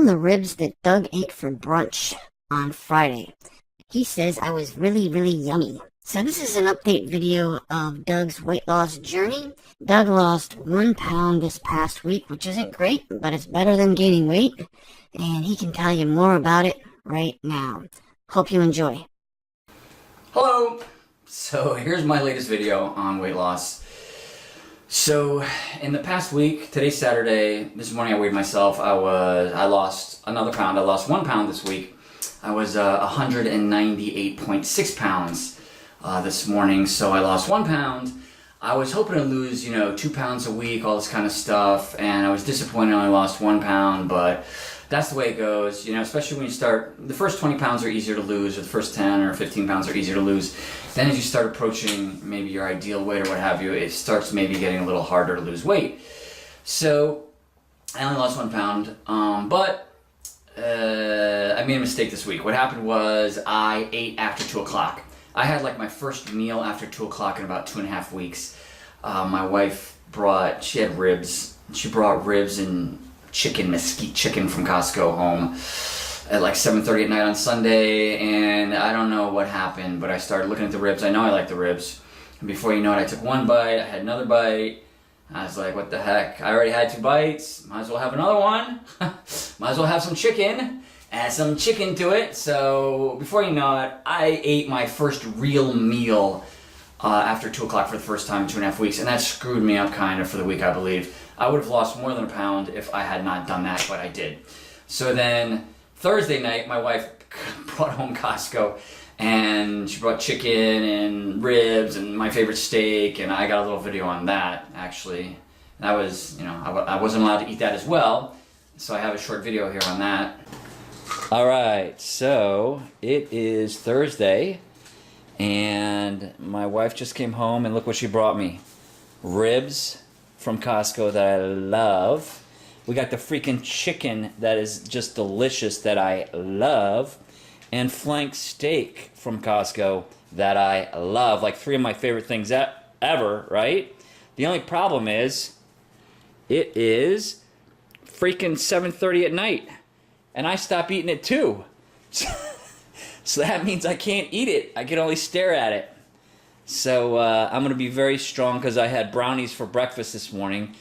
found the ribs that Doug ate for brunch on Friday. He says I was really, really yummy. So this is an update video of Doug's weight loss journey. Doug lost 1 pound this past week, which isn't great, but it's better than gaining weight, and he can tell you more about it right now. Hope you enjoy. Hello! So here's my latest video on weight loss. So in the past week, today's Saturday, this morning I weighed myself. I lost another pound. I lost 1 pound this week. I was 198.6 pounds this morning, so I lost 1 pound. I was hoping to lose, 2 pounds a week, all this kind of stuff, and I was disappointed I only lost 1 pound, but that's the way it goes, especially when you start. The first 20 pounds are easier to lose, or the first 10 or 15 pounds are easier to lose. Then as you start approaching maybe your ideal weight or what have you, it starts maybe getting a little harder to lose weight. So I only lost 1 pound, but I made a mistake this week. What happened was I ate after 2 o'clock. I had like my first meal after 2 o'clock in about 2.5 weeks. My wife she had ribs. She brought ribs and mesquite chicken from Costco home at like 7:30 at night on Sunday, and I don't know what happened, but I started looking at the ribs. I know I like the ribs, and before you know it, I took 1 bite, I had another bite. I was like, what the heck? I already had 2 bites, might as well have another one. Might as well have some chicken, add some chicken to it. So before you know it, I ate my first real meal after 2 o'clock for the first time in 2.5 weeks, and that screwed me up kind of for the week, I believe. I would have lost more than 1 pound if I had not done that, but I did. So then Thursday night, my wife brought home Costco, and she brought chicken and ribs and my favorite steak, and I got a little video on that, actually. That was, I wasn't allowed to eat that as well, so I have a short video here on that. All right, so it is Thursday, and my wife just came home, and look what she brought me. Ribs from Costco that I love. We got the freaking chicken that is just delicious that I love. And flank steak from Costco that I love. Like 3 of my favorite things ever, right? The only problem is, it is freaking 7:30 at night. And I stop eating it too. So that means I can't eat it. I can only stare at it. So I'm going to be very strong because I had brownies for breakfast this morning.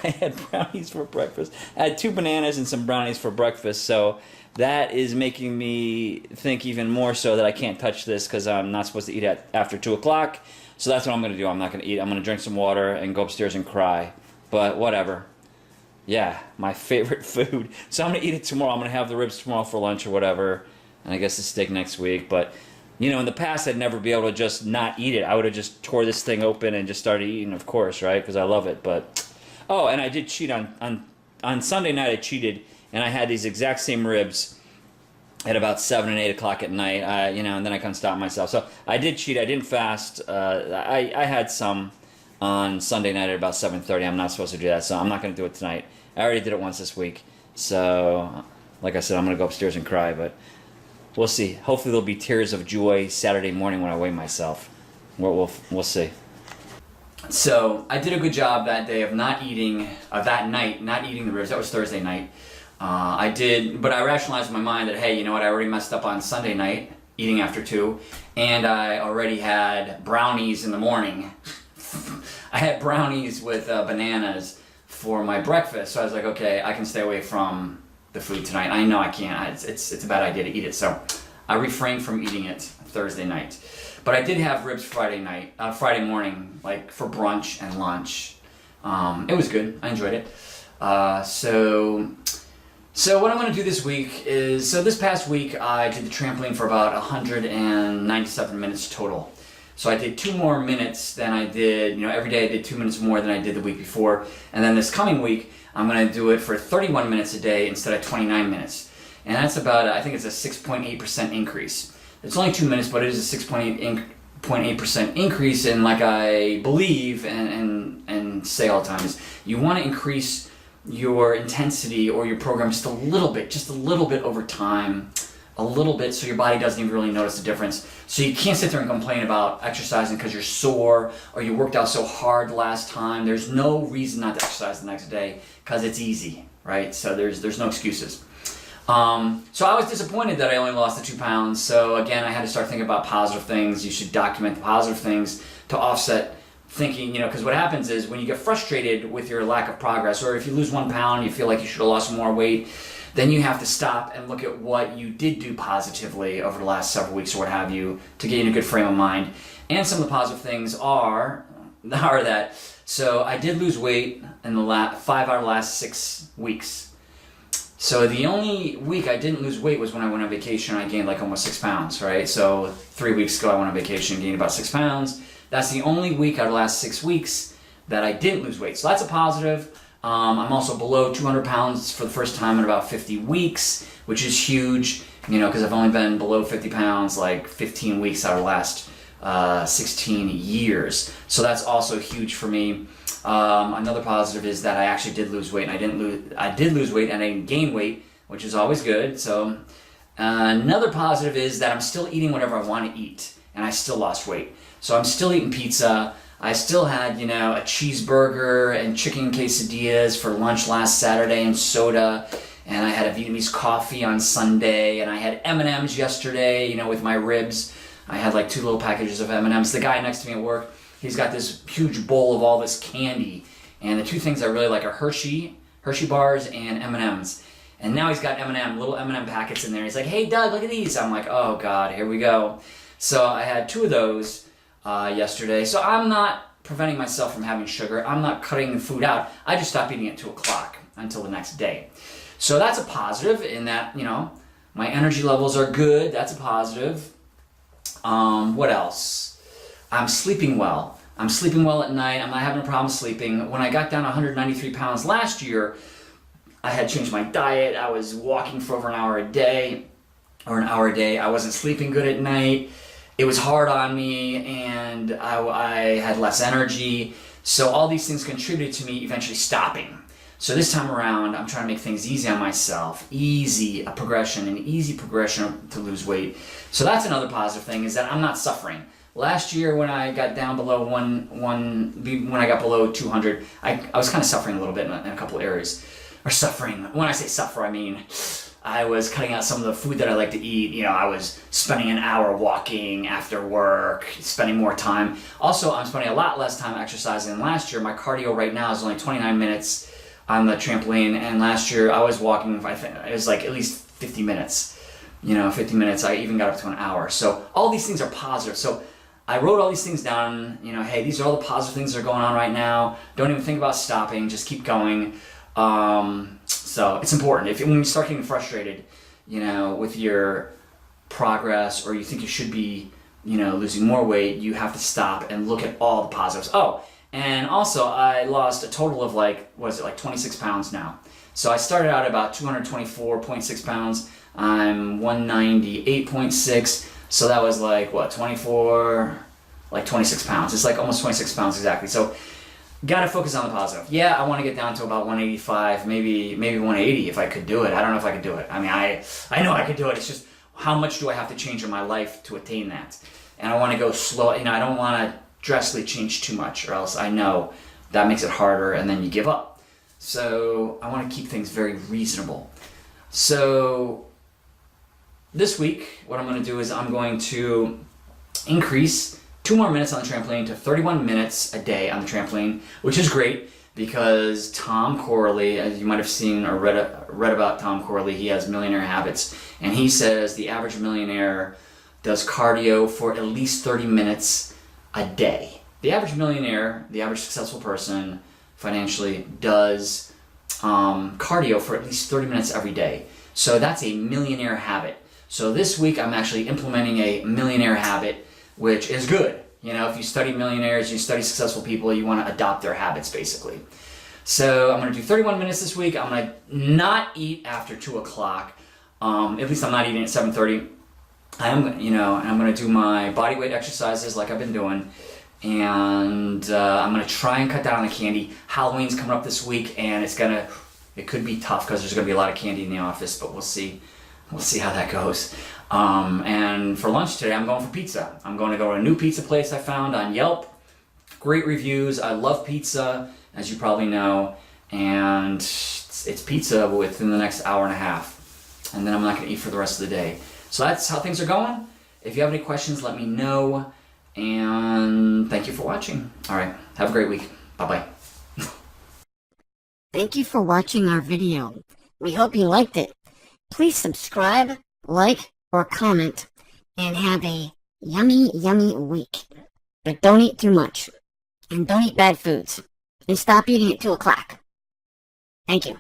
I had brownies for breakfast. I had 2 bananas and some brownies for breakfast. So that is making me think even more so that I can't touch this because I'm not supposed to eat after 2 o'clock. So that's what I'm going to do. I'm not going to eat. I'm going to drink some water and go upstairs and cry. But whatever. Yeah, my favorite food. So I'm going to eat it tomorrow. I'm going to have the ribs tomorrow for lunch or whatever. And I guess the steak next week. But in the past, I'd never be able to just not eat it. I would have just tore this thing open and just started eating, of course, right? Because I love it. But and I did cheat on Sunday night. I cheated, and I had these exact same ribs at about 7 and 8 o'clock at night. And then I couldn't stop myself. So I did cheat. I didn't fast. I had some on Sunday night at about 7:30. I'm not supposed to do that, so I'm not going to do it tonight. I already did it once this week. So, like I said, I'm going to go upstairs and cry, but we'll see. Hopefully there'll be tears of joy Saturday morning when I weigh myself. We'll see. So I did a good job that day of not eating, that night, not eating the ribs. That was Thursday night. I did, but I rationalized in my mind that, hey, you know what, I already messed up on Sunday night, eating after 2, and I already had brownies in the morning. I had brownies with bananas for my breakfast, so I was like, okay, I can stay away from the food tonight. I know I can't. It's a bad idea to eat it, so I refrained from eating it Thursday night. But I did have ribs Friday morning, like for brunch and lunch. It was good. I enjoyed it. So what I'm going to do this week is, this past week I did the trampoline for about 197 minutes total. So I did 2 more minutes than I did, every day I did 2 minutes more than I did the week before. And then this coming week, I'm going to do it for 31 minutes a day instead of 29 minutes. And that's about, I think it's a 6.8% increase. It's only 2 minutes, but it is a 6.8% increase. And like I believe and say all the time is, you want to increase your intensity or your program just a little bit over time. A little bit, so your body doesn't even really notice the difference. So you can't sit there and complain about exercising because you're sore or you worked out so hard last time. There's no reason not to exercise the next day because it's easy. right? So there's no excuses. So I was disappointed that I only lost the 2 pounds. So again, I had to start thinking about positive things. You should document the positive things to offset thinking, because what happens is when you get frustrated with your lack of progress, or if you lose 1 pound, you feel like you should have lost more weight, then you have to stop and look at what you did do positively over the last several weeks or what have you to get in a good frame of mind. And some of the positive things are that, so I did lose weight in the 5 out of the last 6 weeks. So the only week I didn't lose weight was when I went on vacation. I gained like almost 6 pounds, right? So 3 weeks ago I went on vacation and gained about 6 pounds. That's the only week out of the last 6 weeks that I didn't lose weight. So that's a positive. I'm also below 200 pounds for the first time in about 50 weeks, which is huge, because I've only been below 50 pounds like 15 weeks out of the last 16 years. So that's also huge for me. Another positive is that I actually did lose weight, and I did lose weight and I didn't gain weight, which is always good. So another positive is that I'm still eating whatever I want to eat, and I still lost weight. So I'm still eating pizza. I still had, a cheeseburger and chicken quesadillas for lunch last Saturday and soda, and I had a Vietnamese coffee on Sunday, and I had M&Ms yesterday, with my ribs. I had like 2 little packages of M&Ms. The guy next to me at work, he's got this huge bowl of all this candy, and the 2 things I really like are Hershey bars and M&Ms. And now he's got little M&M packets in there. He's like, "Hey Doug, look at these." I'm like, "Oh God, here we go." So I had 2 of those yesterday. So I'm not preventing myself from having sugar. I'm not cutting the food out. I just stopped eating at 2 o'clock until the next day. So that's a positive in that, my energy levels are good. That's a positive. What else? I'm sleeping well. I'm sleeping well at night. I'm not having a problem sleeping. When I got down 193 pounds last year, I had changed my diet. I was walking for over an hour a day. I wasn't sleeping good at night. It was hard on me, and I had less energy. So all these things contributed to me eventually stopping. So this time around, I'm trying to make things easy on myself. An easy progression to lose weight. So that's another positive thing, is that I'm not suffering. Last year, when I got down below when I got below 200, I was kind of suffering a little bit in a couple areas. Or suffering. When I say suffer, I mean I was cutting out some of the food that I like to eat. I was spending an hour walking after work, spending more time. Also, I'm spending a lot less time exercising than last year. My cardio right now is only 29 minutes on the trampoline, and last year I was walking, I think it was like at least 50 minutes. 50 minutes, I even got up to an hour. So all these things are positive. So I wrote all these things down, hey, these are all the positive things that are going on right now. Don't even think about stopping, just keep going. So it's important. When you start getting frustrated, with your progress, or you think you should be, losing more weight, you have to stop and look at all the positives. Oh, and also I lost a total of 26 pounds now. So I started out about 224.6 pounds. I'm 198.6. So that was 26 pounds. It's almost 26 pounds exactly. So gotta focus on the positive. Yeah, I want to get down to about 185, maybe 180 if I could do it. I don't know if I could do it. I mean, I know I could do it. It's just how much do I have to change in my life to attain that? And I want to go slow. I don't want to drastically change too much, or else I know that makes it harder, and then you give up. So I want to keep things very reasonable. So this week, what I'm going to do is I'm going to increase 2 more minutes on the trampoline to 31 minutes a day on the trampoline, which is great because Tom Corley, as you might have seen or read about Tom Corley, he has Millionaire Habits, and he says the average millionaire does cardio for at least 30 minutes a day. The average millionaire, the average successful person financially does cardio for at least 30 minutes every day. So that's a millionaire habit. So this week I'm actually implementing a millionaire habit, which is good. If you study millionaires, you study successful people, you want to adopt their habits basically. So I'm going to do 31 minutes this week. I'm going to not eat after 2 o'clock. At least I'm not eating at 7:30. And I'm going to do my body weight exercises like I've been doing. And I'm going to try and cut down on the candy. Halloween's coming up this week, and it could be tough because there's going to be a lot of candy in the office, but we'll see. We'll see how that goes. And for lunch today, I'm going for pizza. I'm going to go to a new pizza place I found on Yelp. Great reviews. I love pizza, as you probably know. And it's pizza within the next hour and a half. And then I'm not going to eat for the rest of the day. So that's how things are going. If you have any questions, let me know. And thank you for watching. All right. Have a great week. Bye-bye. Thank you for watching our video. We hope you liked it. Please subscribe, like, or comment, and have a yummy, yummy week. But don't eat too much. And don't eat bad foods. And stop eating at 2 o'clock. Thank you.